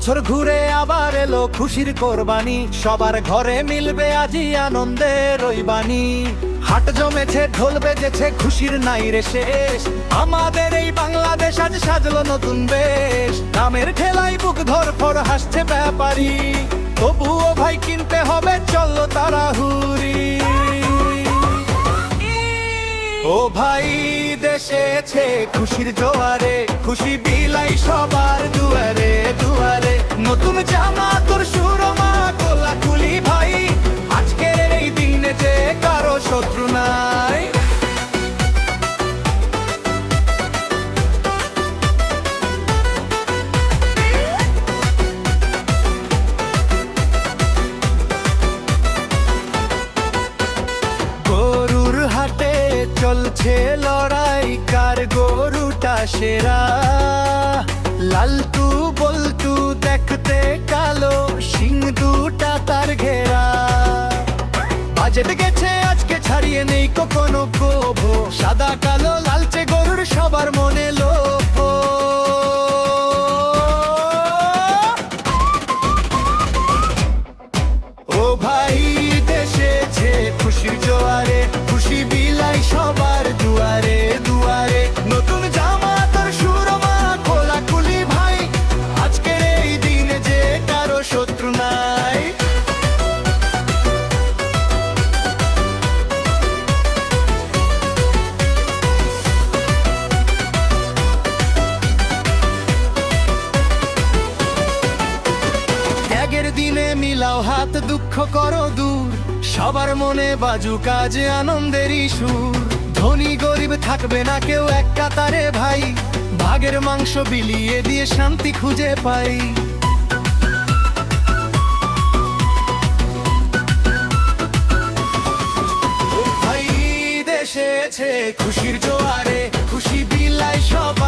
বছর ঘুরে আবার এলো খুশির কোরবানি, সবার ঘরে মিলবে আজি আনন্দের ওই বাণী। হাট জমেছে, ঢোল বেজেছে, খুশির নাই রে শেষ। আমাদের এই বাংলাদেশ আজ সাজলো নতুন বেশ। দামের ঠেলাই বুক ধরফর হাসছে ব্যাপারী, তবুও ভাই কিনতে হবে, চললো তাড়াহুড়ি। ও ভাই দেশেছে খুশির জোয়ারে, খুশি বিলাই সবার দুয়ারে দুয়ারে। নতুন জামা তোর সুরমা কোলাকুলি ভাই, আজকের এই দিনে যে কারো শত্রু নাই। গরুর হাটে চলছে লড়াই, কার গরুটা সেরা। লালটু বল্টু দেখতে কালো, শিং দুটা তার ঘেরা। বাজেট গেছে আজকে ছাড়িয়ে নেই কখনো ক্ষোভ, সাদা কালো লালচে গরুর সবার মনে লোভ। ও ভাই দেশেছে খুশির জোয়ারে, খুশি বিলাই সবার দুয়ারে দুয়ারে। নতুন জামা তোর সুরমা কোলাকুলি ভাই, আজকের এই দিনে যে কারো শত্রু নাই। ত্যাগের দিনে মিলাও হাত, দুঃখ করো দূর, সবার মনে বাজু কাজে আনন্দেরই সুর। ধনী গরিব থাকবে না কেউ এক কাতারে ভাই, ভাগের মাংস বিলিয়ে দিয়ে শান্তি খুঁজে পাই। ভাই দেশেছে খুশির জোয়ারে, খুশি বিলাই সব